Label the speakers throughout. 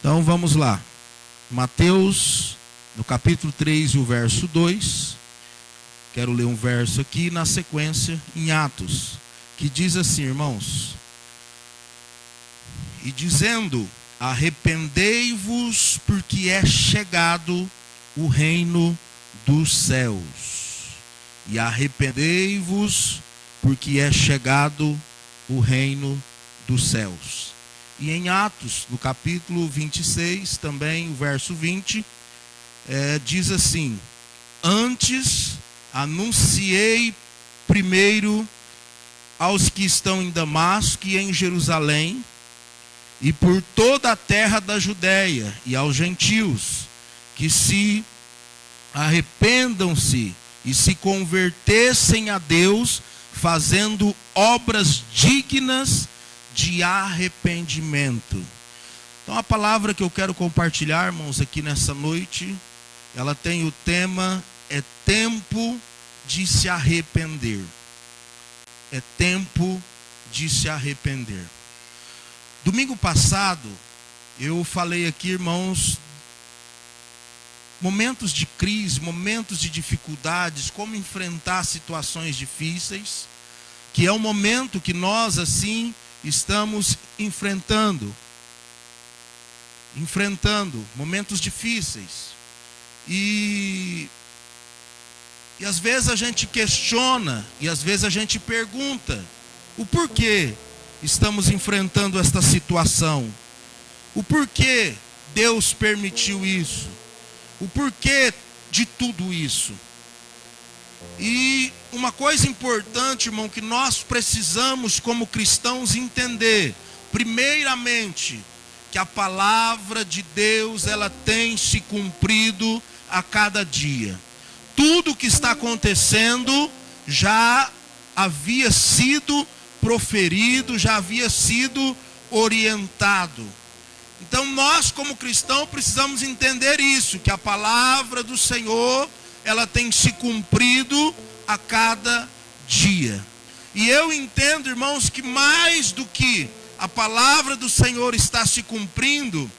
Speaker 1: Então vamos lá. Mateus, no capítulo 3 e o verso 2. Quero ler um verso aqui na sequência em Atos, que diz assim, irmãos: e dizendo, arrependei-vos, porque é chegado o reino dos céus. E arrependei-vos, porque é chegado o reino dos céus. E em Atos, no capítulo 26, também o verso 20, diz assim: antes anunciei primeiro aos que estão em Damasco e em Jerusalém, e por toda a terra da Judéia, e aos gentios, que se arrependam-se e se convertessem a Deus, fazendo obras dignas de arrependimento. Então a palavra que eu quero compartilhar, irmãos, aqui nessa noite, ela tem o tema, é tempo de se arrepender. É tempo de se arrepender. Domingo passado, eu falei aqui, irmãos, momentos de crise, momentos de dificuldades, como enfrentar situações difíceis, que é um momento que nós, assim, estamos enfrentando momentos difíceis. E às vezes a gente questiona, e às vezes a gente pergunta, o porquê estamos enfrentando esta situação? O porquê Deus permitiu isso? O porquê de tudo isso? E uma coisa importante, irmão, que nós precisamos como cristãos entender, primeiramente, que a palavra de Deus, ela tem se cumprido a cada dia. Tudo que está acontecendo já havia sido proferido, já havia sido orientado. Então nós como cristãos precisamos entender isso, que a palavra do Senhor, ela tem se cumprido a cada dia. E eu entendo, irmãos, que mais do que a palavra do Senhor está se cumprindo,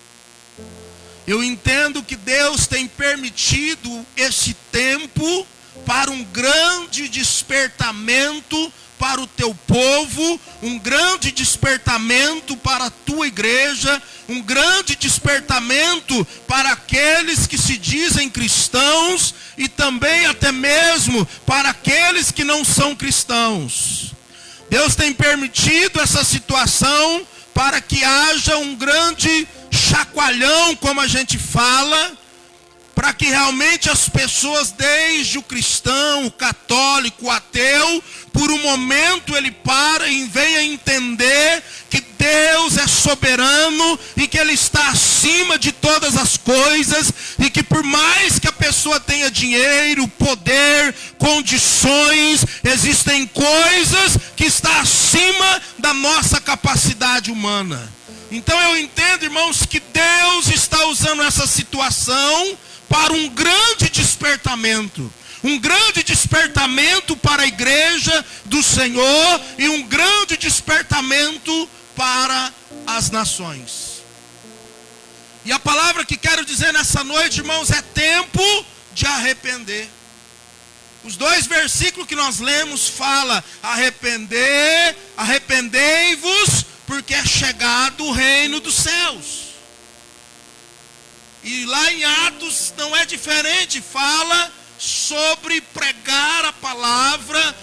Speaker 1: eu entendo que Deus tem permitido esse tempo para um grande despertamento para o teu povo, um grande despertamento para a tua igreja, um grande despertamento para aqueles que se dizem cristãos e também até mesmo para aqueles que não são cristãos. Deus tem permitido essa situação para que haja um grande chacoalhão, como a gente fala, para que realmente as pessoas, desde o cristão, o católico, o ateu, por um momento ele para e venha entender que Deus é soberano e que Ele está acima de todas as coisas, e que por mais que a pessoa tenha dinheiro, poder, condições, existem coisas que estão acima da nossa capacidade humana. Então eu entendo, irmãos, que Deus está usando essa situação para um grande despertamento. Um grande despertamento para a igreja do Senhor e um grande despertamento para as nações. E a palavra que quero dizer nessa noite, irmãos, é tempo de arrepender. Os dois versículos que nós lemos fala: arrependei-vos, porque é chegado o reino dos céus. E lá em Atos não é diferente, fala sobre pregar a palavra,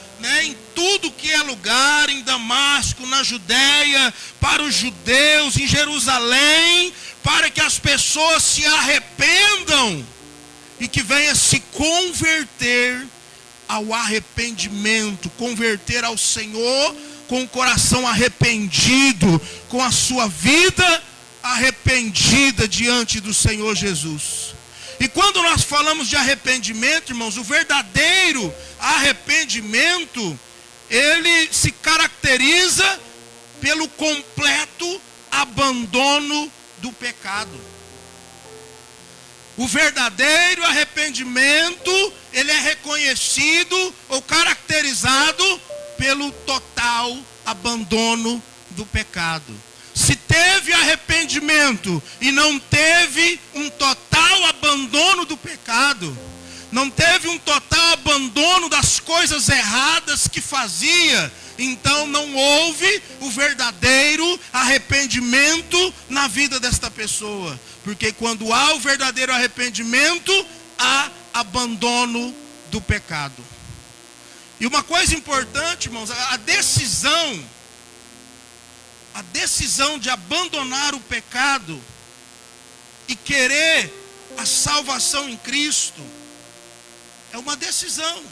Speaker 1: em tudo que é lugar, em Damasco, na Judéia, para os judeus, em Jerusalém, para que as pessoas se arrependam e que venham se converter ao arrependimento, converter ao Senhor com o coração arrependido, com a sua vida arrependida diante do Senhor Jesus. E quando nós falamos de arrependimento, irmãos, o verdadeiro arrependimento, ele se caracteriza pelo completo abandono do pecado. O verdadeiro arrependimento, ele é reconhecido ou caracterizado pelo total abandono do pecado. Se teve arrependimento e não teve um total abandono do pecado, não teve um total abandono das coisas erradas que fazia, então não houve o verdadeiro arrependimento na vida desta pessoa. Porque quando há o verdadeiro arrependimento, há abandono do pecado. E uma coisa importante, irmãos, a decisão de abandonar o pecado e querer a salvação em Cristo é uma decisão.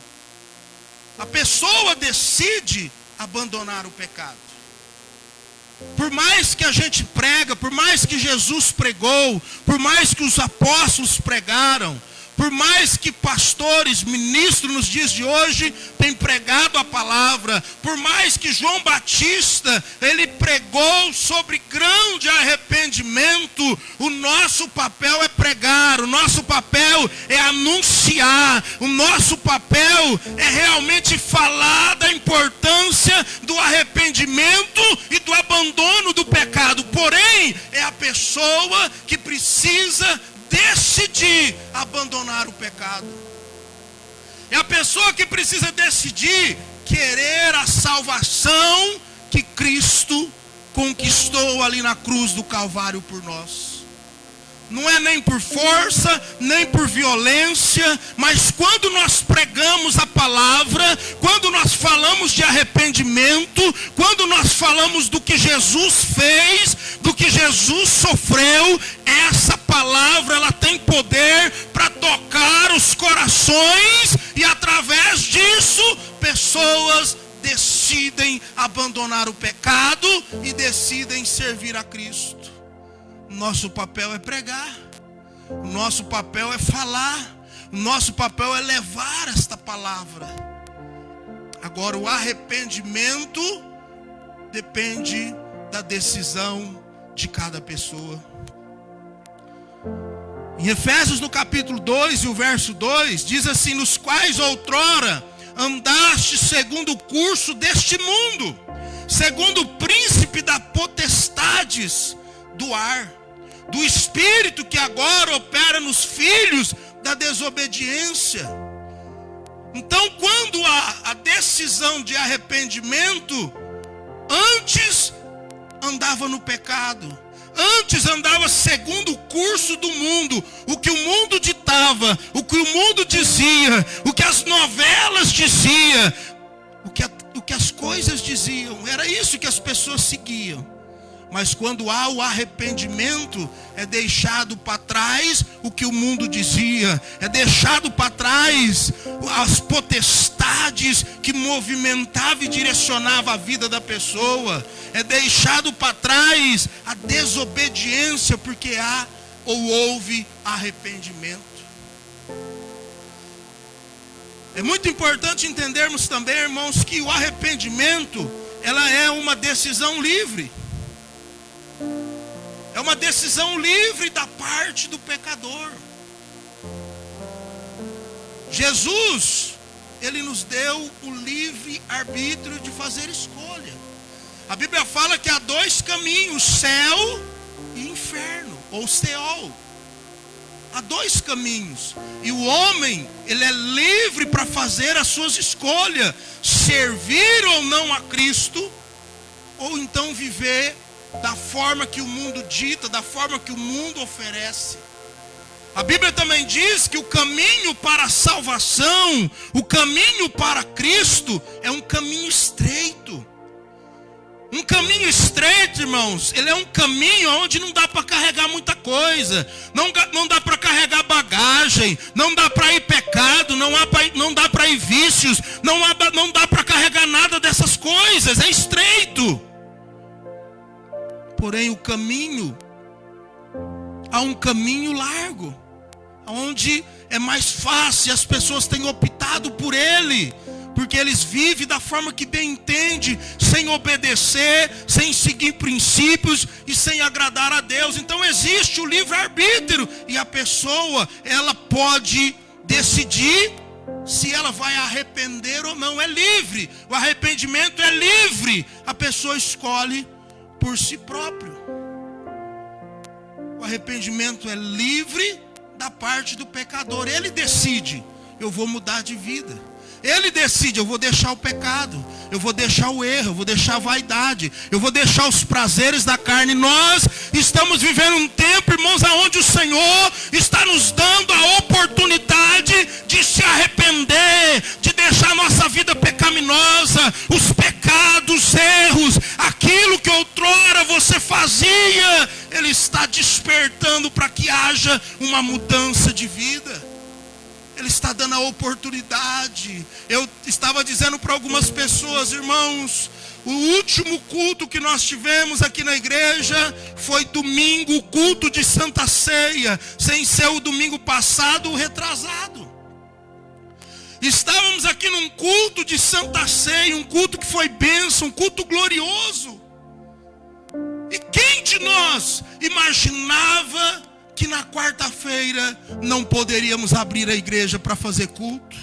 Speaker 1: A pessoa decide abandonar o pecado. Por mais que a gente prega, por mais que Jesus pregou, por mais que os apóstolos pregaram, por mais que pastores, ministros nos dias de hoje têm pregado a palavra, por mais que João Batista, ele pregou sobre grande arrependimento, o nosso papel é pregar, o nosso papel é anunciar, o nosso papel é realmente falar da importância do arrependimento e do abandono do pecado. Porém, é a pessoa que precisa decidir abandonar o pecado. É a pessoa que precisa decidir querer a salvação que Cristo conquistou ali na cruz do Calvário por nós. Não é nem por força, nem por violência, mas quando nós pregamos a palavra, quando nós falamos de arrependimento, quando nós falamos do que Jesus fez, do que Jesus sofreu, essa palavra ela tem poder para tocar os corações e através disso pessoas decidem abandonar o pecado e decidem servir a Cristo. Nosso papel é pregar, o nosso papel é falar, o nosso papel é levar esta palavra. Agora, o arrependimento depende da decisão de cada pessoa. Em Efésios no capítulo 2 e o verso 2, diz assim: nos quais outrora andaste segundo o curso deste mundo, segundo o príncipe das potestades do ar, do espírito que agora opera nos filhos da desobediência. Então, quando há a decisão de arrependimento, antes andava no pecado, antes andava segundo o curso do mundo, o que o mundo ditava, o que o mundo dizia, o que as novelas diziam, o que as coisas diziam, era isso que as pessoas seguiam. Mas quando há o arrependimento, é deixado para trás o que o mundo dizia, é deixado para trás as potestades que movimentavam e direcionavam a vida da pessoa, é deixado para trás a desobediência, porque há ou houve arrependimento. É muito importante entendermos também, irmãos, que o arrependimento, ela é uma decisão livre. É uma decisão livre da parte do pecador. Jesus, ele nos deu o livre arbítrio de fazer escolha. A Bíblia fala que há dois caminhos, céu e inferno, ou Seol. Há dois caminhos. E o homem, ele é livre para fazer as suas escolhas, servir ou não a Cristo, ou então viver da forma que o mundo dita, da forma que o mundo oferece. A Bíblia também diz que o caminho para a salvação, o caminho para Cristo, é um caminho estreito. Um caminho estreito, irmãos, ele é um caminho onde não dá para carregar muita coisa, não dá para carregar bagagem, não dá para ir pecado, não dá para ir vícios, não dá para carregar nada dessas coisas, é estreito. Porém, o caminho, há um caminho largo, onde é mais fácil, as pessoas têm optado por ele, porque eles vivem da forma que bem entendem, sem obedecer, sem seguir princípios e sem agradar a Deus. Então existe o livre-arbítrio, e a pessoa, ela pode decidir se ela vai arrepender ou não, é livre, o arrependimento é livre, a pessoa escolhe por si próprio. arrependimento é livre da parte do pecador. Ele decide, eu vou mudar de vida. Ele decide, eu vou deixar o pecado, eu vou deixar o erro, eu vou deixar a vaidade, eu vou deixar os prazeres da carne. Nós estamos vivendo um tempo, irmãos, onde o Senhor está nos dando a oportunidade de se arrepender, de deixar a nossa vida pecaminosa, os pecados, erros, aquilo que outrora você fazia. Ele está despertando para que haja uma mudança de vida. Ele está dando a oportunidade. Eu estava dizendo para algumas pessoas, irmãos, o último culto que nós tivemos aqui na igreja foi domingo, o culto de Santa Ceia, sem ser o domingo passado, o retrasado. Estávamos aqui num culto de Santa Ceia, um culto que foi bênção, um culto glorioso. E quem de nós imaginava que na quarta-feira não poderíamos abrir a igreja para fazer culto?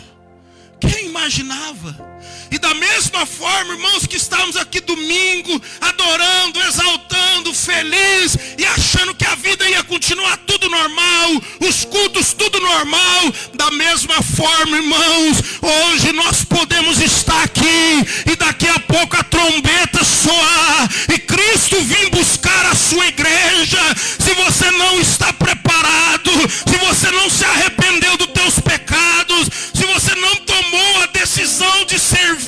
Speaker 1: Quem imaginava? E da mesma forma, irmãos, que estamos aqui domingo, adorando, exaltando, feliz, e achando que a vida ia continuar tudo normal, os cultos tudo normal, da mesma forma, irmãos, hoje nós podemos estar aqui, e daqui a pouco a trombeta soar, e Cristo vir buscar a sua igreja. Se você não está preparado, se você não se arrependeu dos teus pecados, se você não tomou a decisão de servir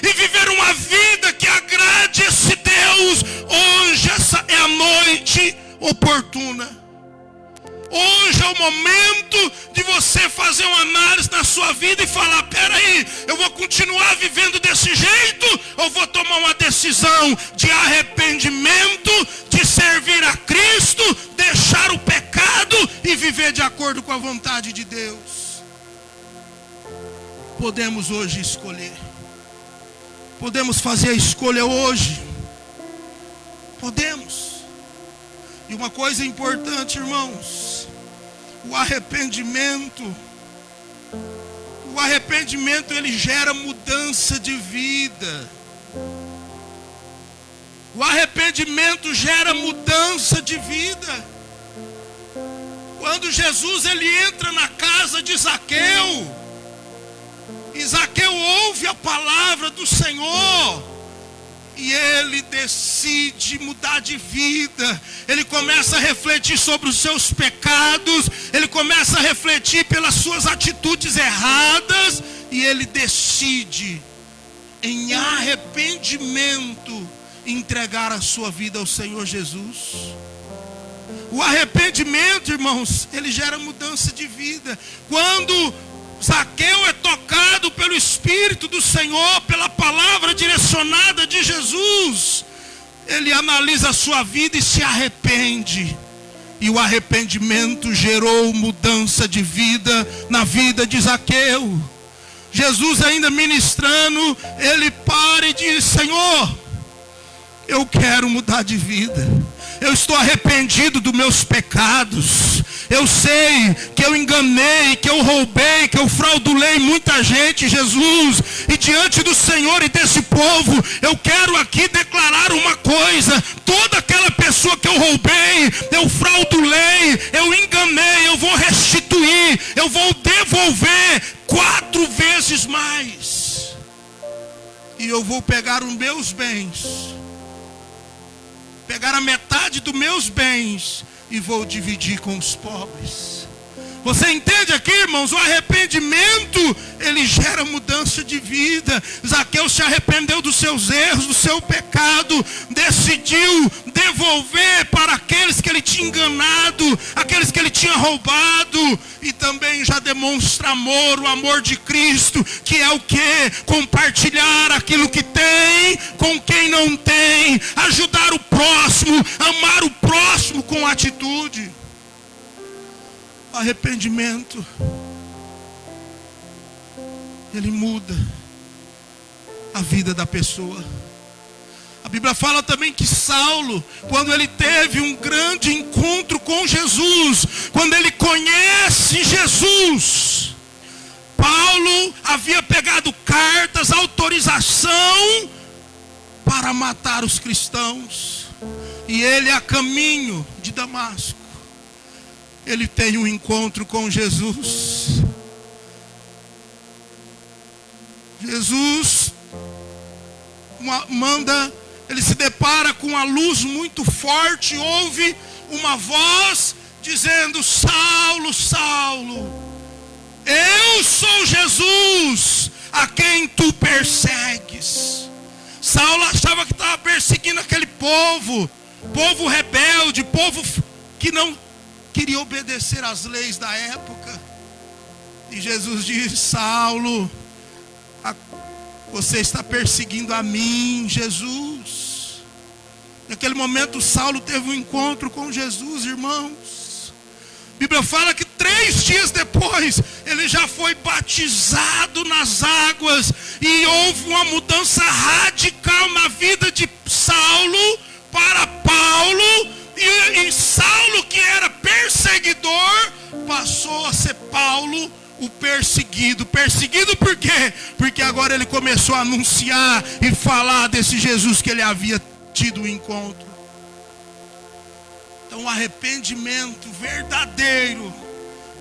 Speaker 1: e viver uma vida que agrade esse Deus, hoje essa é a noite oportuna. Hoje é o momento de você fazer uma análise na sua vida e falar: peraí, eu vou continuar vivendo desse jeito ou vou tomar uma decisão de arrependimento, de servir a Cristo, deixar o pecado e viver de acordo com a vontade de Deus? Podemos hoje escolher. Podemos fazer a escolha hoje. Podemos. E uma coisa importante, irmãos, o arrependimento ele gera mudança de vida. O arrependimento gera mudança de vida. Quando Jesus ele entra na casa de Zaqueu, e Zaqueu ouve a palavra do Senhor, e ele decide mudar de vida. Ele começa a refletir sobre os seus pecados, ele começa a refletir pelas suas atitudes erradas, e ele decide, em arrependimento, entregar a sua vida ao Senhor Jesus. O arrependimento, irmãos, ele gera mudança de vida. Quando Zaqueu é tocado pelo Espírito do Senhor, pela palavra direcionada de Jesus, ele analisa a sua vida e se arrepende. E o arrependimento gerou mudança de vida na vida de Zaqueu. Jesus ainda ministrando, ele para e diz: Senhor, eu quero mudar de vida. Eu estou arrependido dos meus pecados. Eu sei que eu enganei, que eu roubei, que eu fraudulei muita gente, Jesus. E diante do Senhor e desse povo, eu quero aqui declarar uma coisa: toda aquela pessoa que eu roubei, eu fraudulei, eu enganei, eu vou restituir, eu vou devolver 4 vezes mais. E eu vou pegar os meus bens, pegar a metade dos meus bens e vou dividir com os pobres. Você entende aqui, irmãos? O arrependimento, ele gera mudança de vida. Zaqueu se arrependeu dos seus erros, do seu pecado, decidiu devolver para aqueles que ele tinha enganado, aqueles que ele tinha roubado, e também já demonstra amor, o amor de Cristo, que é o que? Compartilhar aquilo que tem com quem não tem, ajudar o próximo, amar o próximo com atitude. Arrependimento, ele muda a vida da pessoa. A Bíblia fala também que Saulo, quando ele teve um grande encontro com Jesus, quando ele conhece Jesus, Paulo havia pegado cartas, autorização para matar os cristãos, e ele a caminho de Damasco. ele tem um encontro com Jesus. Jesus ele se depara com uma luz muito forte, ouve uma voz dizendo: Saulo, Saulo, eu sou Jesus, a quem tu persegues. Saulo achava que estava perseguindo aquele povo rebelde, povo que não queria obedecer às leis da época. E Jesus diz: Saulo, você está perseguindo a mim, Jesus. Naquele momento Saulo teve um encontro com Jesus, irmãos. A Bíblia fala que 3 dias depois ele já foi batizado nas águas, e houve uma mudança radical na vida de Saulo para Paulo, e Saulo, que era perseguidor, passou a ser Paulo o perseguido. Perseguido por quê? Porque agora ele começou a anunciar e falar desse Jesus que ele havia tido um encontro. Então o arrependimento verdadeiro,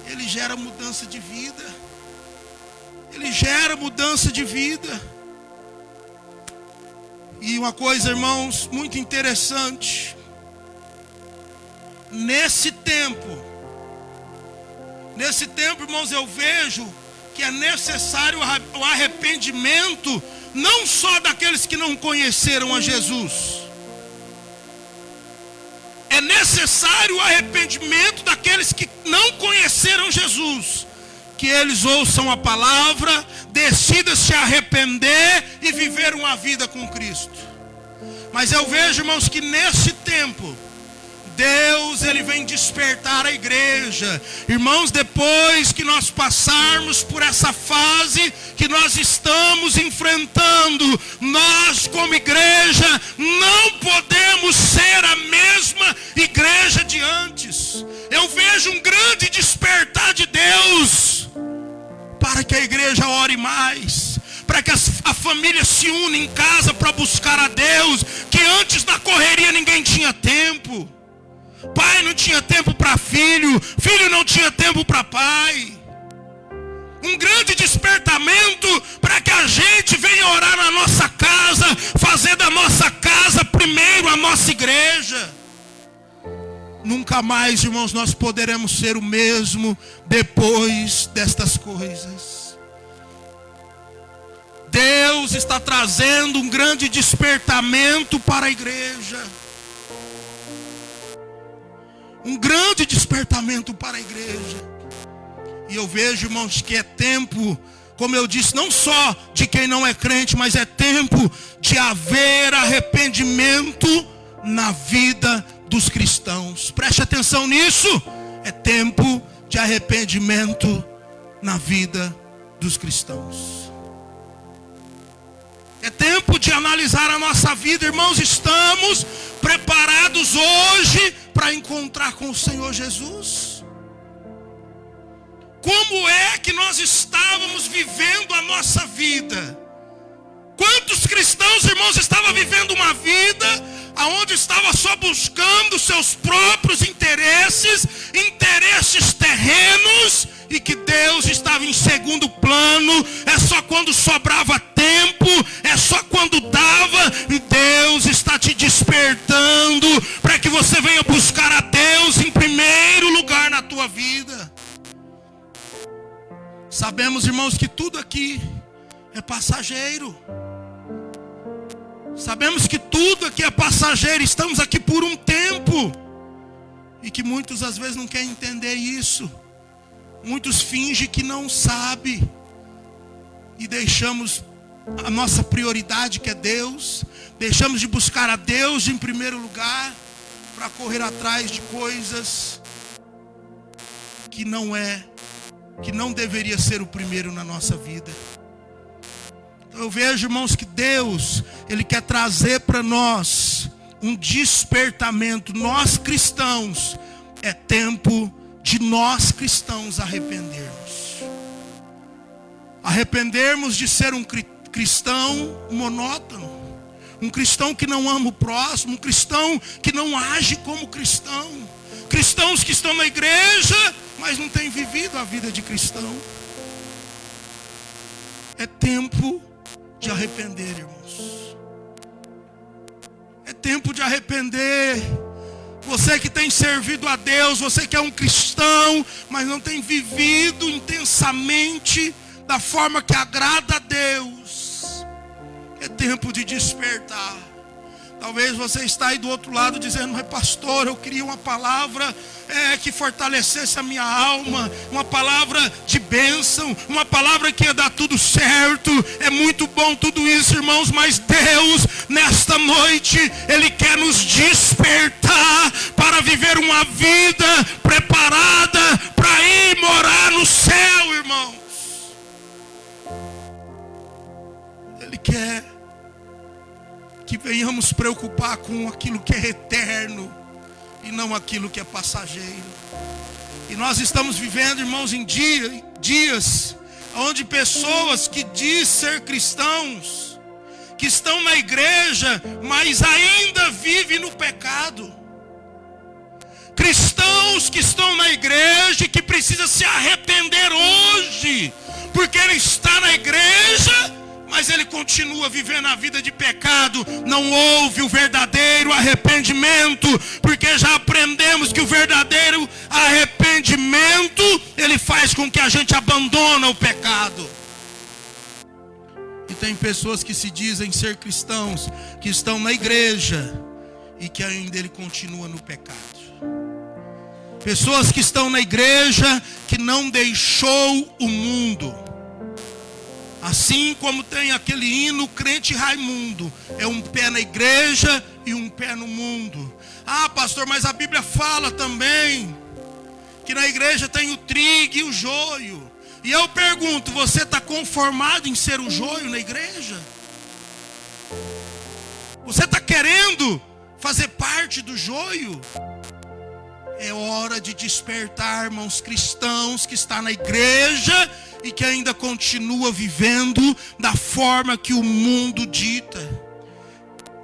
Speaker 1: ele gera mudança de vida. Ele gera mudança de vida. E uma coisa, irmãos, muito interessante. Nesse tempo, irmãos, eu vejo que é necessário o arrependimento, não só daqueles que não conheceram a Jesus. É necessário o arrependimento daqueles que não conheceram Jesus. Que eles ouçam a palavra, decidam se arrepender e viver uma vida com Cristo. Mas eu vejo, irmãos, que nesse tempo Deus, ele vem despertar a igreja. Irmãos, depois que nós passarmos por essa fase que nós estamos enfrentando, nós como igreja não podemos ser a mesma igreja de antes. Eu vejo um grande despertar de Deus para que a igreja ore mais, para que a família se une em casa para buscar a Deus, que antes da correria ninguém tinha tempo. Pai não tinha tempo para filho, filho não tinha tempo para pai. Um grande despertamento para que a gente venha orar na nossa casa, fazer da nossa casa primeiro a nossa igreja. Nunca mais, irmãos, nós poderemos ser o mesmo depois destas coisas. Deus está trazendo um grande despertamento para a igreja. Um grande despertamento para a igreja. E eu vejo, irmãos, que é tempo, como eu disse, não só de quem não é crente, mas é tempo de haver arrependimento na vida dos cristãos. Preste atenção nisso. É tempo de arrependimento na vida dos cristãos. É tempo de analisar a nossa vida, irmãos. Estamos preparados hoje para encontrar com o Senhor Jesus? Como é que nós estávamos vivendo a nossa vida? Quantos cristãos, irmãos, estavam vivendo uma vida aonde estava só buscando seus próprios interesses terrenos, e que Deus estava em segundo plano? É só quando sobrava tempo, é só quando dava. E Deus está te despertando para que você venha buscar a Deus em primeiro lugar na tua vida. Sabemos, irmãos, que tudo aqui é passageiro. Sabemos que tudo aqui é passageiro. Estamos aqui por um tempo. E que muitos às vezes não querem entender isso. Muitos fingem que não sabem. E deixamos a nossa prioridade, que é Deus. Deixamos de buscar a Deus em primeiro lugar, para correr atrás de coisas que não deveria ser o primeiro na nossa vida. Eu vejo, irmãos, que Deus, Ele quer trazer para nós um despertamento. Nós cristãos, é tempo de nós cristãos arrependermos. Arrependermos de ser um cristão monótono. Um cristão que não ama o próximo. Um cristão que não age como cristão. Cristãos que estão na igreja, a vida de cristão. É tempo de arrepender, irmãos. É tempo de arrepender. Você que tem servido a Deus, você que é um cristão, mas não tem vivido intensamente da forma que agrada a Deus. É tempo de despertar. Talvez você está aí do outro lado dizendo: mas pastor, eu queria uma palavra que fortalecesse a minha alma, uma palavra de bênção, uma palavra que ia dar tudo certo. É muito bom tudo isso, irmãos, mas Deus, nesta noite, Ele quer nos despertar para viver uma vida preparada para ir morar no céu, irmãos. Ele quer que venhamos preocupar com aquilo que é eterno e não aquilo que é passageiro. E nós estamos vivendo, irmãos, em dias onde pessoas que dizem ser cristãos, que estão na igreja, mas ainda vivem no pecado. Cristãos que estão na igreja e que precisam se arrepender hoje, porque ele está na igreja, mas ele continua vivendo a vida de pecado. Não houve o verdadeiro arrependimento, porque já aprendemos que o verdadeiro arrependimento, ele faz com que a gente abandone o pecado. E tem pessoas que se dizem ser cristãos, que estão na igreja e que ainda ele continua no pecado. Pessoas que estão na igreja, que não deixou o mundo. Assim como tem aquele hino Crente Raimundo, é um pé na igreja e um pé no mundo. Ah, pastor, mas a Bíblia fala também que na igreja tem o trigo e o joio. E eu pergunto, você está conformado em ser o joio na igreja? Você está querendo fazer parte do joio? É hora de despertar, irmãos cristãos, que está na igreja e que ainda continua vivendo da forma que o mundo dita.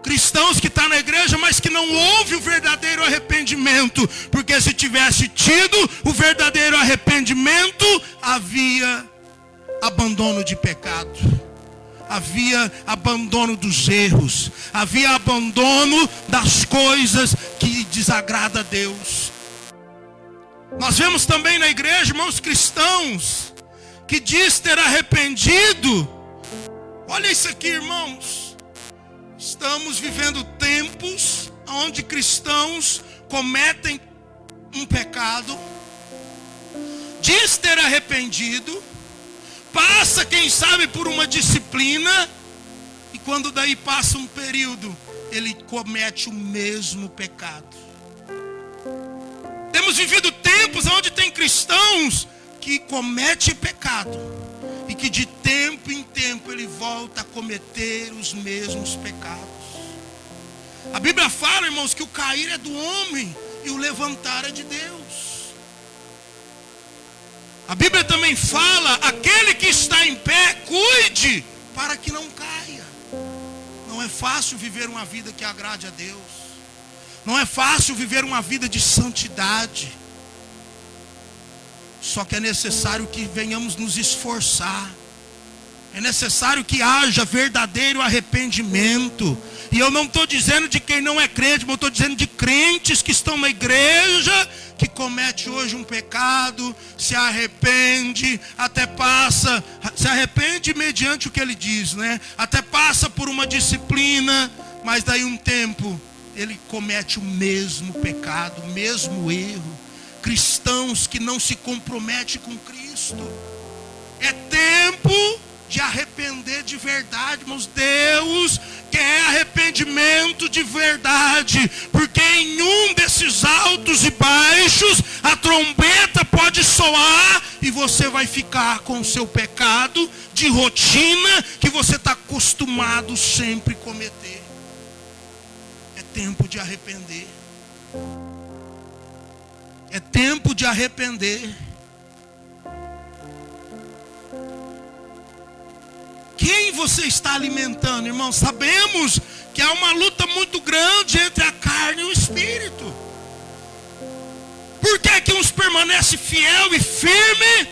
Speaker 1: Cristãos que estão na igreja, mas que não houve o verdadeiro arrependimento. Porque se tivesse tido o verdadeiro arrependimento, havia abandono de pecado, havia abandono dos erros, havia abandono das coisas que desagradam a Deus. Nós vemos também na igreja, irmãos cristãos, que diz ter arrependido. Olha isso aqui, irmãos. Estamos vivendo tempos onde cristãos cometem um pecado, diz ter arrependido, passa, quem sabe, por uma disciplina, e quando daí passa um período, ele comete o mesmo pecado. Temos vivido tempos onde tem cristãos que cometem pecado e que de tempo em tempo ele volta a cometer os mesmos pecados. A Bíblia fala, irmãos, que o cair é do homem e o levantar é de Deus. A Bíblia também fala: aquele que está em pé, cuide para que não caia. Não é fácil viver uma vida que agrade a Deus. Não é fácil viver uma vida de santidade. Só que é necessário que venhamos nos esforçar. É necessário que haja verdadeiro arrependimento. E eu não estou dizendo de quem não é crente, mas eu estou dizendo de crentes que estão na igreja, que comete hoje um pecado, se arrepende, até passa, se arrepende mediante o que ele diz, né? Até passa por uma disciplina, mas daí um tempo ele comete o mesmo pecado, o mesmo erro. Cristãos que não se comprometem com Cristo. É tempo de arrepender de verdade, irmãos. Deus quer arrependimento de verdade, porque em um desses altos e baixos a trombeta pode soar e você vai ficar com o seu pecado de rotina que você está acostumado sempre a cometer. É tempo de arrepender. É tempo de arrepender. Quem você está alimentando, irmão? Sabemos que há uma luta muito grande entre a carne e o espírito. Por que que uns permanecem permanece fiel e firme,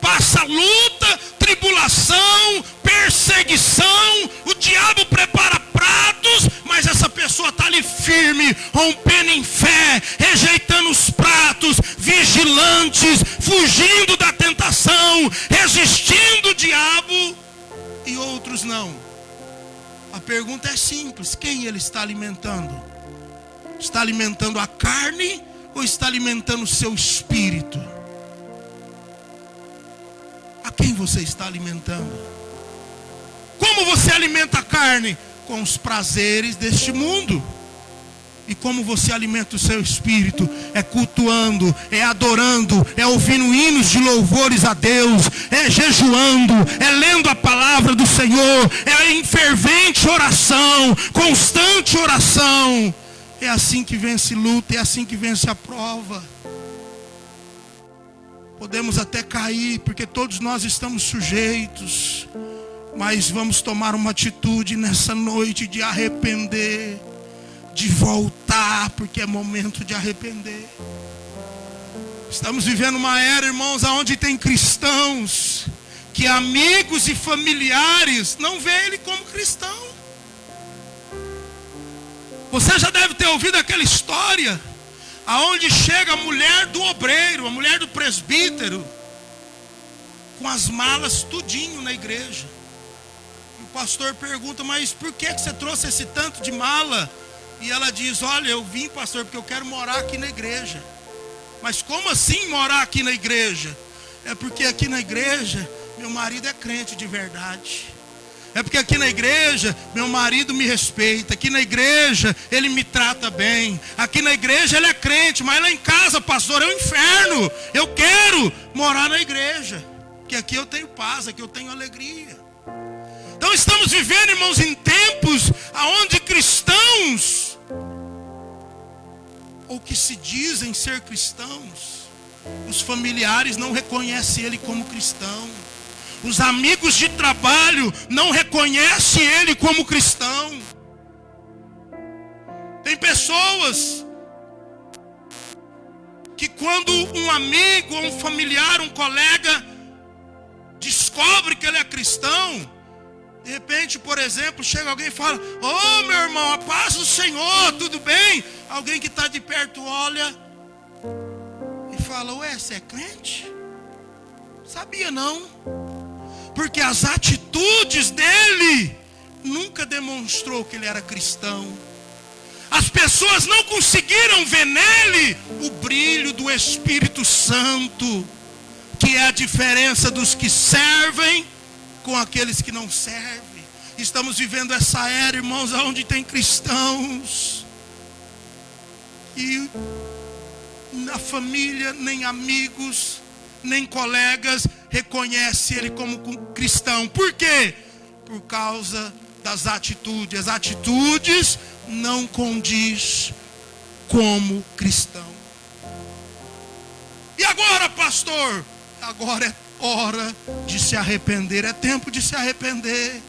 Speaker 1: passa luta, tribulação, perseguição, o diabo prepara pratos, mas essa pessoa está ali firme, rompendo em fé, rejeitando os pratos, vigilantes, fugindo da tentação, resistindo o diabo, e outros não. A pergunta é simples: quem ele está alimentando? Está alimentando a carne ou está alimentando o seu espírito? A quem você está alimentando? Como você alimenta a carne? Com os prazeres deste mundo. E como você alimenta o seu espírito? É cultuando, é adorando, é ouvindo hinos de louvores a Deus, é jejuando, é lendo a palavra do Senhor, é em fervente oração, constante oração. É assim que vence luta, é assim que vence a prova. Podemos até cair, porque todos nós estamos sujeitos, mas vamos tomar uma atitude nessa noite de arrepender, de voltar, porque é momento de arrepender. Estamos vivendo uma era, irmãos, onde tem cristãos que amigos e familiares não veem ele como cristão. Você já deve ter ouvido aquela história aonde chega a mulher do obreiro, a mulher do presbítero, com as malas tudinho na igreja. E o pastor pergunta: mas por que você trouxe esse tanto de mala? E ela diz: olha, eu vim, pastor, porque eu quero morar aqui na igreja. Mas como assim morar aqui na igreja? É porque aqui na igreja meu marido é crente de verdade. É porque aqui na igreja meu marido me respeita. Aqui na igreja ele me trata bem. Aqui na igreja ele é crente, mas lá em casa, pastor, é o inferno. Eu quero morar na igreja, porque aqui eu tenho paz, aqui eu tenho alegria. Então estamos vivendo, irmãos, em tempos onde cristãos, ou que se dizem ser cristãos, os familiares não reconhecem ele como cristão. Os amigos de trabalho não reconhecem ele como cristão. Tem pessoas que quando um amigo, um familiar, um colega descobre que ele é cristão, de repente, por exemplo, chega alguém e fala: ô meu irmão, a paz do Senhor, tudo bem? Alguém que está de perto olha e fala: ué, você é crente? Sabia não? Porque as atitudes dele nunca demonstrou que ele era cristão. As pessoas não conseguiram ver nele o brilho do Espírito Santo, que é a diferença dos que servem com aqueles que não servem. Estamos vivendo essa era, irmãos, onde tem cristãos e na família, nem amigos, nem colegas reconhece ele como cristão. Por quê? Por causa das atitudes. As atitudes não condiz como cristão. E agora, pastor? Agora é hora de se arrepender. É tempo de se arrepender.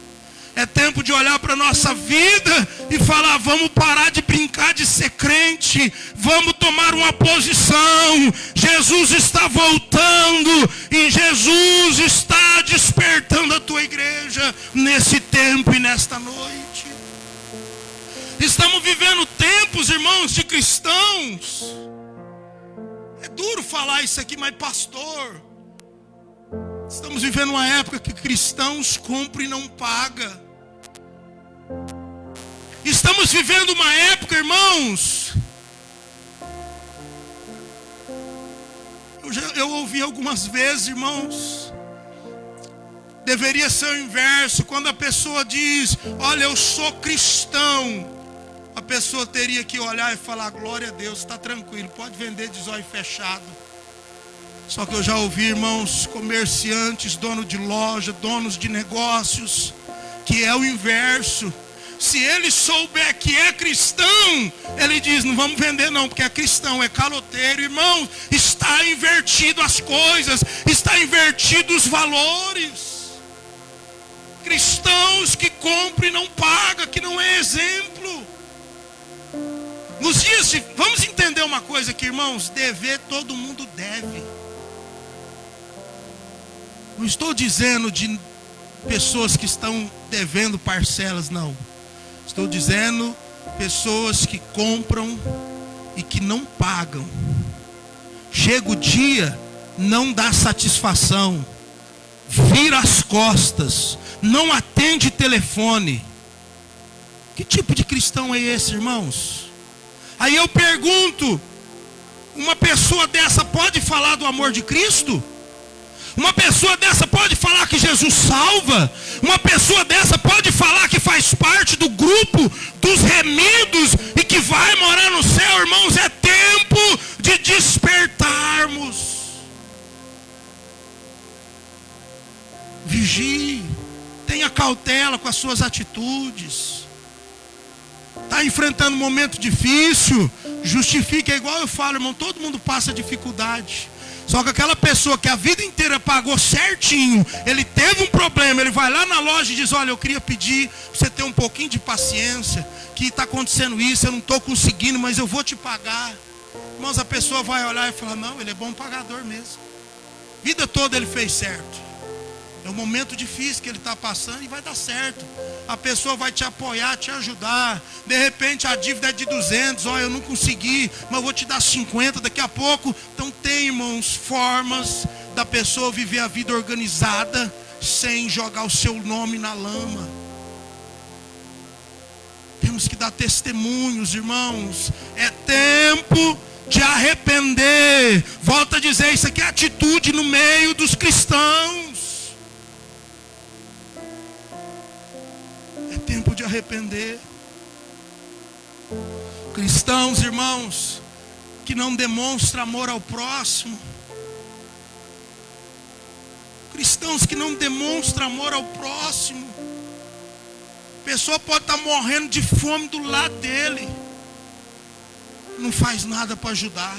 Speaker 1: É tempo de olhar para a nossa vida e falar: vamos parar de brincar de ser crente, vamos tomar uma posição. Jesus está voltando e Jesus está despertando a tua igreja nesse tempo e nesta noite. Estamos vivendo tempos, irmãos, de cristãos. É duro falar isso aqui, mas pastor, estamos vivendo uma época que cristãos compram e não pagam. Estamos vivendo uma época, irmãos, eu ouvi algumas vezes, irmãos, deveria ser o inverso. Quando a pessoa diz: olha, eu sou cristão, a pessoa teria que olhar e falar: glória a Deus, está tranquilo, pode vender de zóio fechado. Só que eu já ouvi, irmãos, comerciantes, donos de loja, donos de negócios, que é o inverso. Se ele souber que é cristão, ele diz: não vamos vender não, porque é cristão, é caloteiro. Irmão, está invertido as coisas, está invertido os valores. Cristãos que compram e não pagam, que não é exemplo. Nos dias de... Vamos entender uma coisa aqui, irmãos: dever todo mundo deve. Não estou dizendo de pessoas que estão devendo parcelas, não. Estou dizendo pessoas que compram e que não pagam. Chega o dia, não dá satisfação, vira as costas, não atende telefone. Que tipo de cristão é esse, irmãos? Aí eu pergunto, uma pessoa dessa pode falar do amor de Cristo? Uma pessoa dessa pode falar que Jesus salva? Uma pessoa dessa pode falar que faz parte do grupo dos remidos e que vai morar no céu? Irmãos, é tempo de despertarmos. Vigie, tenha cautela com as suas atitudes. Está enfrentando um momento difícil, justifique. É igual eu falo, irmão, todo mundo passa dificuldade. Só que aquela pessoa que a vida inteira pagou certinho, ele teve um problema, ele vai lá na loja e diz: olha, eu queria pedir para você ter um pouquinho de paciência, que está acontecendo isso, eu não estou conseguindo, mas eu vou te pagar. Irmãos, a pessoa vai olhar e falar: não, ele é bom pagador mesmo. Vida toda ele fez certo. É um momento difícil que ele está passando e vai dar certo. A pessoa vai te apoiar, te ajudar. De repente a dívida é de 200. Olha, eu não consegui, mas eu vou te dar 50 daqui a pouco. Então tem, irmãos, formas da pessoa viver a vida organizada sem jogar o seu nome na lama. Temos que dar testemunhos, irmãos. É tempo de arrepender. Volto a dizer, isso aqui é atitude no meio dos cristãos. É tempo de arrepender. Cristãos, irmãos, que não demonstram amor ao próximo. Cristãos que não demonstram amor ao próximo. A pessoa pode estar morrendo de fome do lado dele, não faz nada para ajudar.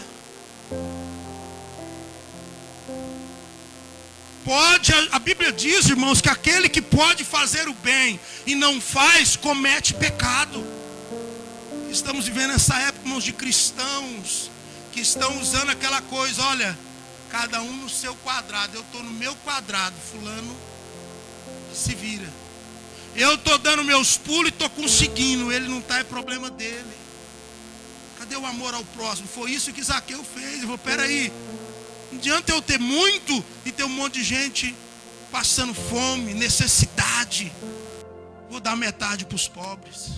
Speaker 1: Pode, a Bíblia diz, irmãos, que aquele que pode fazer o bem e não faz, comete pecado. Estamos vivendo essa época, irmãos, de cristãos que estão usando aquela coisa: olha, cada um no seu quadrado. Eu estou no meu quadrado, fulano se vira. Eu estou dando meus pulos e estou conseguindo, ele não está, é problema dele. Cadê o amor ao próximo? Foi isso que Zaqueu fez. Eu vou, peraí, não adianta eu ter muito e ter um monte de gente passando fome, necessidade. Vou dar metade para os pobres.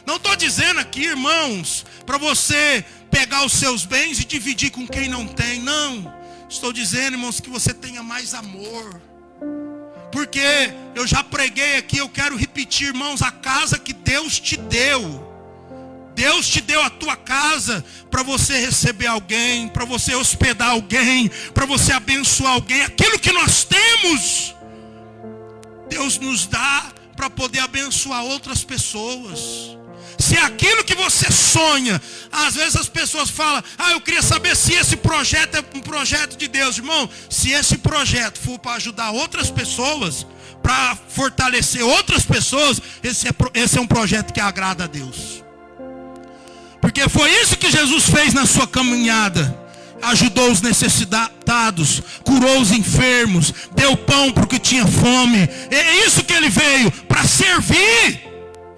Speaker 1: Não estou dizendo aqui, irmãos, para você pegar os seus bens e dividir com quem não tem. Não. Estou dizendo, irmãos, que você tenha mais amor. Porque eu já preguei aqui, eu quero repetir, irmãos, a casa que Deus te deu. Deus te deu a tua casa para você receber alguém, para você hospedar alguém, para você abençoar alguém. Aquilo que nós temos, Deus nos dá para poder abençoar outras pessoas. Se é aquilo que você sonha, às vezes as pessoas falam: eu queria saber se esse projeto é um projeto de Deus. Irmão, se esse projeto for para ajudar outras pessoas, para fortalecer outras pessoas, esse é um projeto que agrada a Deus. Porque foi isso que Jesus fez na sua caminhada. Ajudou os necessitados, curou os enfermos, deu pão para o que tinha fome. É isso que ele veio, para servir.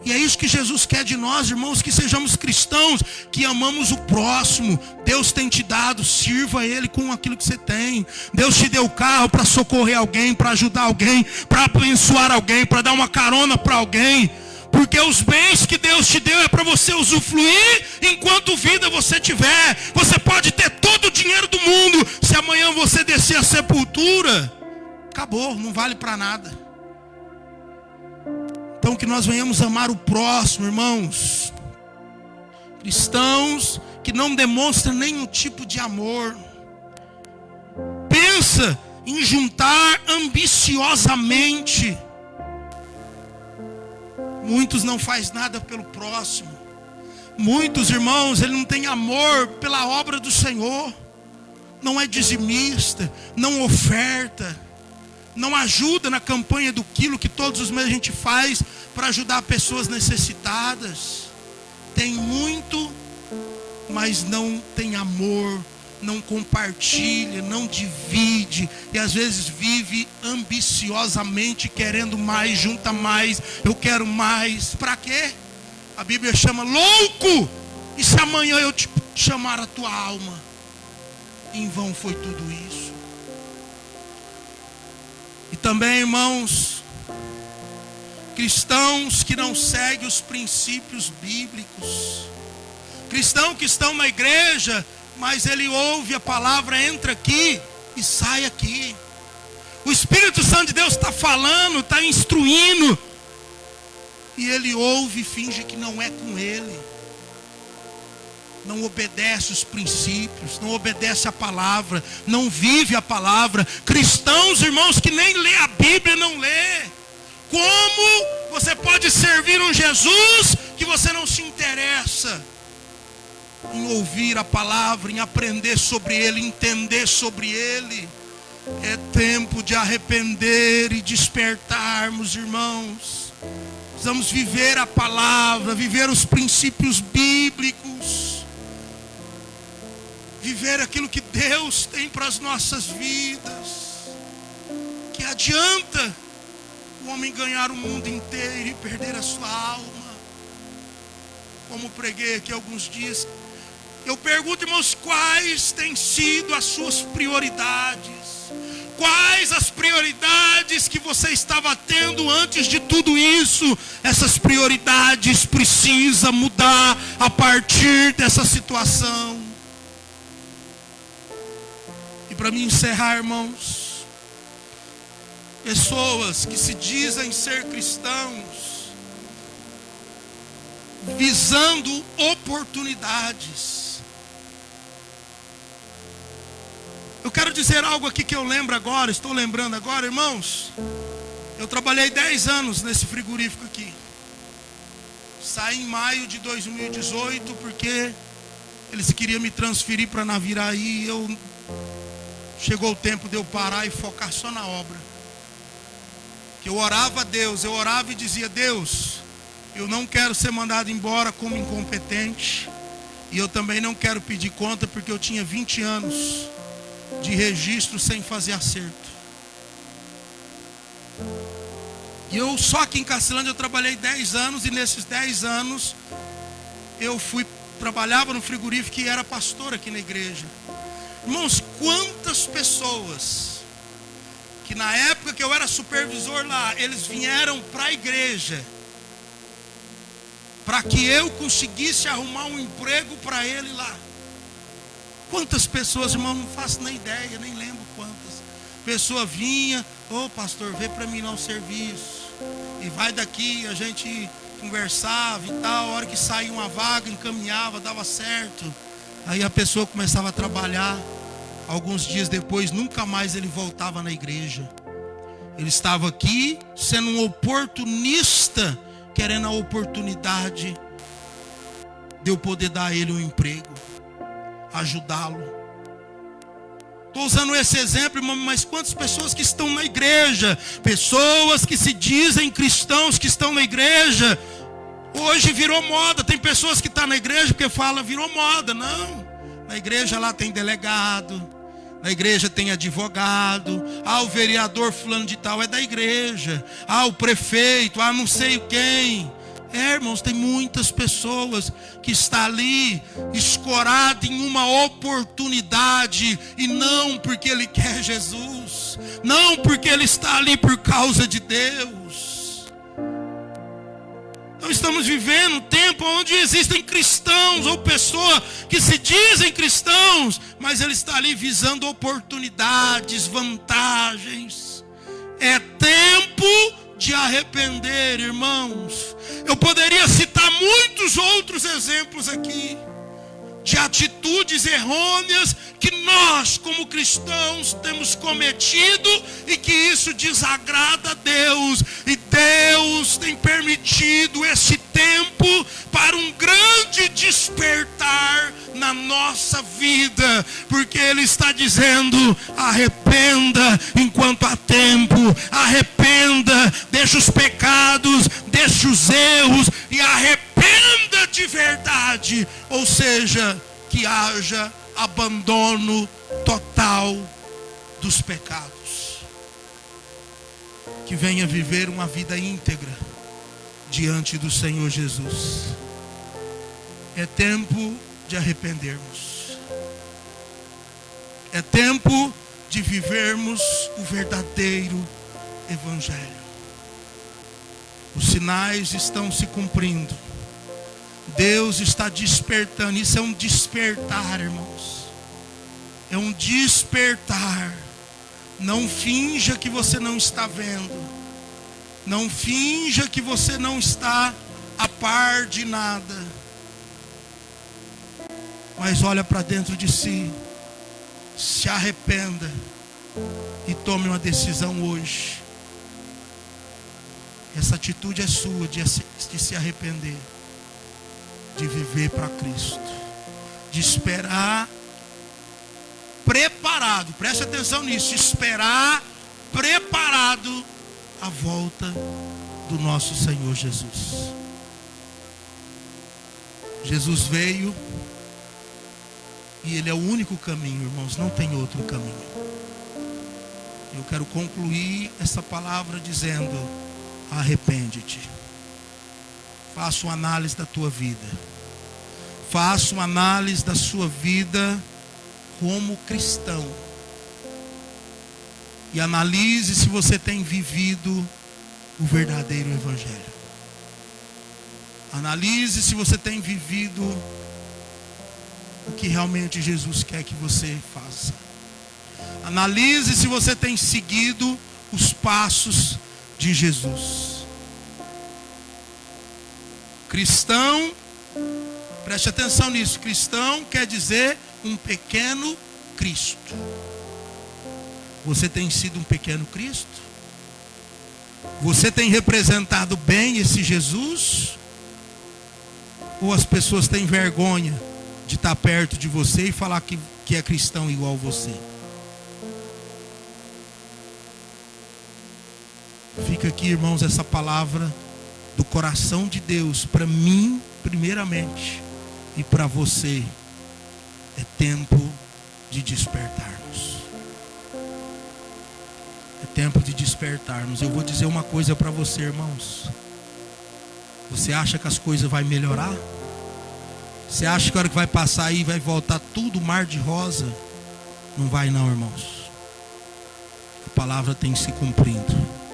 Speaker 1: E é isso que Jesus quer de nós, irmãos, que sejamos cristãos, que amamos o próximo. Deus tem te dado, sirva Ele com aquilo que você tem. Deus te deu carro para socorrer alguém, para ajudar alguém, para abençoar alguém, para dar uma carona para alguém. Porque os bens que Deus te deu é para você usufruir enquanto vida você tiver. Você pode ter todo o dinheiro do mundo, se amanhã você descer a sepultura, acabou, não vale para nada. Então que nós venhamos amar o próximo, irmãos. Cristãos que não demonstram nenhum tipo de amor. Pensa em juntar ambiciosamente. Muitos não fazem nada pelo próximo. Muitos, irmãos, ele não tem amor pela obra do Senhor. Não é dizimista, não oferta, não ajuda na campanha do quilo que todos os meses a gente faz para ajudar pessoas necessitadas. Tem muito, mas não tem amor, não compartilha, não divide, e às vezes vive ambiciosamente, querendo mais, junta mais, eu quero mais. Para quê? A Bíblia chama louco. E se amanhã eu te chamar a tua alma, em vão foi tudo isso. E também, irmãos, cristãos que não seguem os princípios bíblicos, cristãos que estão na igreja, mas ele ouve a palavra, entra aqui e sai aqui. O Espírito Santo de Deus está falando, está instruindo, e ele ouve e finge que não é com ele. Não obedece os princípios, não obedece a palavra, não vive a palavra. Cristãos, irmãos, que nem lê a Bíblia, não lê. Como você pode servir um Jesus que você não se interessa em ouvir a palavra, em aprender sobre ele, entender sobre ele? É tempo de arrepender e despertarmos, irmãos. Precisamos viver a palavra, viver os princípios bíblicos, viver aquilo que Deus tem para as nossas vidas. Que adianta o homem ganhar o mundo inteiro e perder a sua alma? Como preguei aqui alguns dias, eu pergunto, irmãos, quais têm sido as suas prioridades? Quais as prioridades que você estava tendo antes de tudo isso? Essas prioridades precisam mudar a partir dessa situação. E para mim encerrar, irmãos, pessoas que se dizem ser cristãos, visando oportunidades. Eu quero dizer algo aqui que eu lembro agora, estou lembrando agora, irmãos. Eu trabalhei 10 anos nesse frigorífico aqui. Saí em maio de 2018 porque eles queriam me transferir para Naviraí. Chegou o tempo de eu parar e focar só na obra. Que eu orava a Deus, eu orava e dizia: Deus, eu não quero ser mandado embora como incompetente. E eu também não quero pedir conta, porque eu tinha 20 anos de registro sem fazer acerto. E eu só aqui em Cacilândia eu trabalhei 10 anos. E nesses 10 anos eu trabalhava no frigorífico e era pastor aqui na igreja. Irmãos, quantas pessoas que na época que eu era supervisor lá, eles vieram para a igreja para que eu conseguisse arrumar um emprego para ele lá. Quantas pessoas, irmão, não faço nem ideia, nem lembro quantas. Pessoa vinha: ô pastor, vê para mim lá o serviço. E vai daqui, a gente conversava e tal. A hora que saía uma vaga, encaminhava, dava certo. Aí a pessoa começava a trabalhar. Alguns dias depois, nunca mais ele voltava na igreja. Ele estava aqui sendo um oportunista, querendo a oportunidade de eu poder dar a ele um emprego, ajudá-lo. Estou usando esse exemplo, irmão, mas quantas pessoas que estão na igreja, pessoas que se dizem cristãos, que estão na igreja, hoje virou moda. Tem pessoas que estão na igreja porque fala virou moda. Não, na igreja lá tem delegado, na igreja tem advogado, o vereador fulano de tal é da igreja, o prefeito, não sei quem. Irmãos, tem muitas pessoas que estão ali escorado em uma oportunidade, e não porque ele quer Jesus, não porque ele está ali por causa de Deus. Então estamos vivendo um tempo onde existem cristãos ou pessoas que se dizem cristãos, mas ele está ali visando oportunidades, vantagens. É tempo de arrepender, irmãos. Eu poderia citar muitos outros exemplos aqui de atitudes errôneas que nós, como cristãos, temos cometido e que isso desagrada a Deus. E Deus tem permitido esse tempo para um grande despertar na nossa vida, porque Ele está dizendo: arrependa enquanto há tempo, arrependa, deixa os pecados, deixa os erros e arrependa de verdade. Ou seja, que haja abandono total dos pecados. Que venha viver uma vida íntegra diante do Senhor Jesus. É tempo de arrependermos. É tempo de vivermos o verdadeiro Evangelho. Os sinais estão se cumprindo. Deus está despertando. Isso é um despertar, irmãos. É um despertar. Não finja que você não está vendo. Não finja que você não está a par de nada. Mas olha para dentro de si. Se arrependa. E tome uma decisão hoje. Essa atitude é sua de se arrepender. De viver para Cristo. De esperar preparado. Preste atenção nisso. Esperar preparado a volta do nosso Senhor Jesus. Jesus veio. E Ele é o único caminho, irmãos. Não tem outro caminho. Eu quero concluir essa palavra dizendo: arrepende-te. Faça uma análise da tua vida. Faça uma análise da sua vida como cristão. E analise se você tem vivido o verdadeiro Evangelho. Analise se você tem vivido o que realmente Jesus quer que você faça. Analise se você tem seguido os passos de Jesus. Cristão, preste atenção nisso. Cristão quer dizer um pequeno Cristo. Você tem sido um pequeno Cristo? Você tem representado bem esse Jesus? Ou as pessoas têm vergonha de estar perto de você e falar que é cristão igual você? Fica aqui, irmãos, essa palavra do coração de Deus para mim, primeiramente, e para você. É tempo de despertarmos. É tempo de despertarmos. Eu vou dizer uma coisa para você, irmãos. Você acha que as coisas vão melhorar? Você acha que a hora que vai passar aí vai voltar tudo mar de rosa? Não vai não, irmãos. A palavra tem se cumprindo.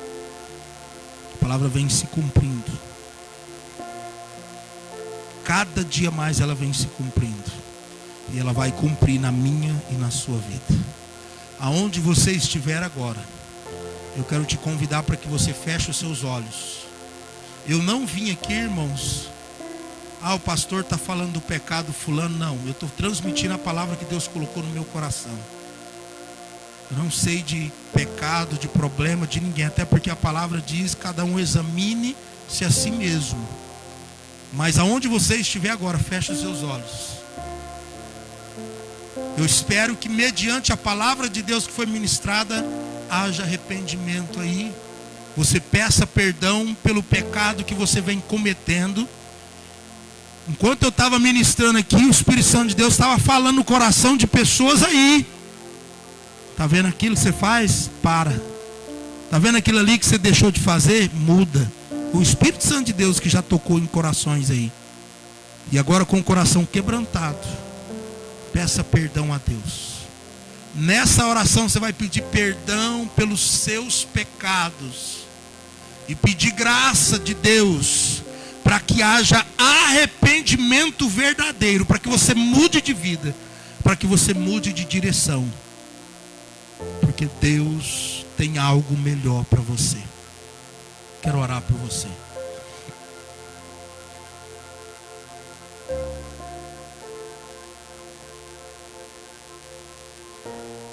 Speaker 1: A palavra vem se cumprindo. Cada dia mais ela vem se cumprindo. E ela vai cumprir na minha e na sua vida. Aonde você estiver agora, eu quero te convidar para que você feche os seus olhos. Eu não vim aqui, irmãos, o pastor está falando do pecado fulano. Não, eu estou transmitindo a palavra que Deus colocou no meu coração. Eu não sei de pecado, de problema de ninguém. Até porque a palavra diz: cada um examine-se a si mesmo. Mas aonde você estiver agora, feche os seus olhos. Eu espero que mediante a palavra de Deus que foi ministrada, haja arrependimento aí. Você peça perdão pelo pecado que você vem cometendo. Enquanto eu estava ministrando aqui, o Espírito Santo de Deus estava falando no coração de pessoas aí. Está vendo aquilo que você faz? Para. Está vendo aquilo ali que você deixou de fazer? Muda. O Espírito Santo de Deus que já tocou em corações aí. E agora com o coração quebrantado, peça perdão a Deus. Nessa oração você vai pedir perdão pelos seus pecados. E pedir graça de Deus para que haja arrependimento verdadeiro. Para que você mude de vida. Para que você mude de direção. Porque Deus tem algo melhor para você. Quero orar por você.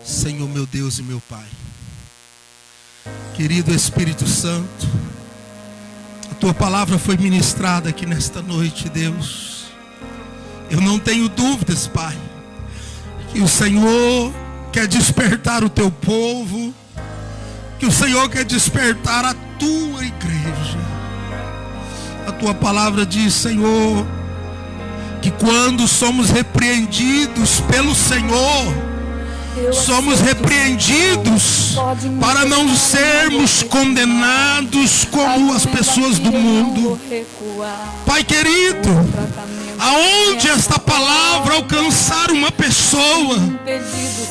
Speaker 1: Senhor, meu Deus e meu Pai, querido Espírito Santo, a Tua palavra foi ministrada aqui nesta noite, Deus. Eu não tenho dúvidas, Pai, que o Senhor quer despertar o Teu povo, que o Senhor quer despertar a Tua igreja. A Tua palavra diz, Senhor, que quando somos repreendidos pelo Senhor, somos repreendidos para não sermos condenados como as pessoas do mundo. Pai querido, aonde esta palavra alcançar uma pessoa,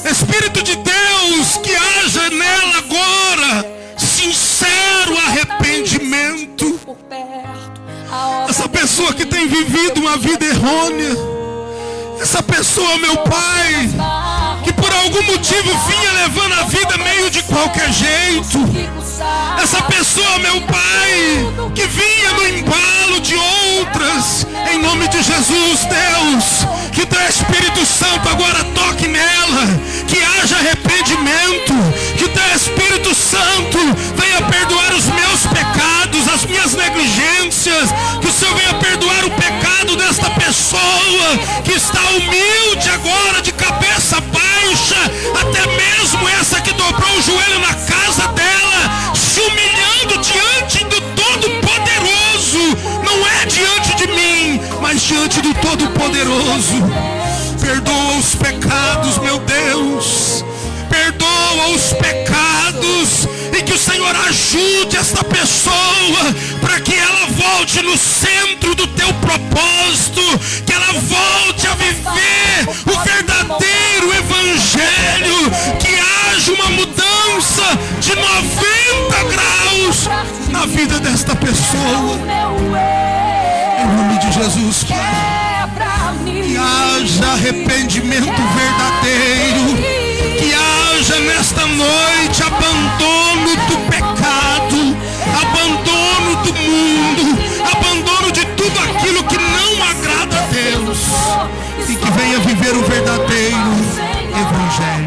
Speaker 1: Espírito de Deus, que haja nela agora sincero arrependimento. Essa pessoa que tem vivido uma vida errônea, essa pessoa, meu Pai, que por algum motivo vinha levando a vida meio de qualquer jeito, essa pessoa, meu Pai, que vinha no embalo de outras, em nome de Jesus, Deus, que teu Espírito Santo agora toque nela, que haja arrependimento, que teu Espírito Santo venha perdoar os meus pecados, as minhas negligências, que o Senhor venha perdoar o pecado desta pessoa que está humilde agora, de cabeça baixa, até mesmo essa que dobrou o joelho na casa dela, se humilhando diante do Todo-Poderoso, não é diante de mim, mas diante do Todo-Poderoso. Perdoa os pecados, meu Deus, perdoa os pecados, e que o Senhor ajude esta pessoa para que ela volte no centro do teu propósito, que ela volte a viver o verdadeiro evangelho, que haja uma mudança de 90 graus na vida desta pessoa, em nome de Jesus, Pai. Que haja arrependimento verdadeiro, que haja nesta noite abandono do pecado, abandono do mundo, abandono de tudo aquilo que não agrada a Deus, e que venha viver o verdadeiro evangelho.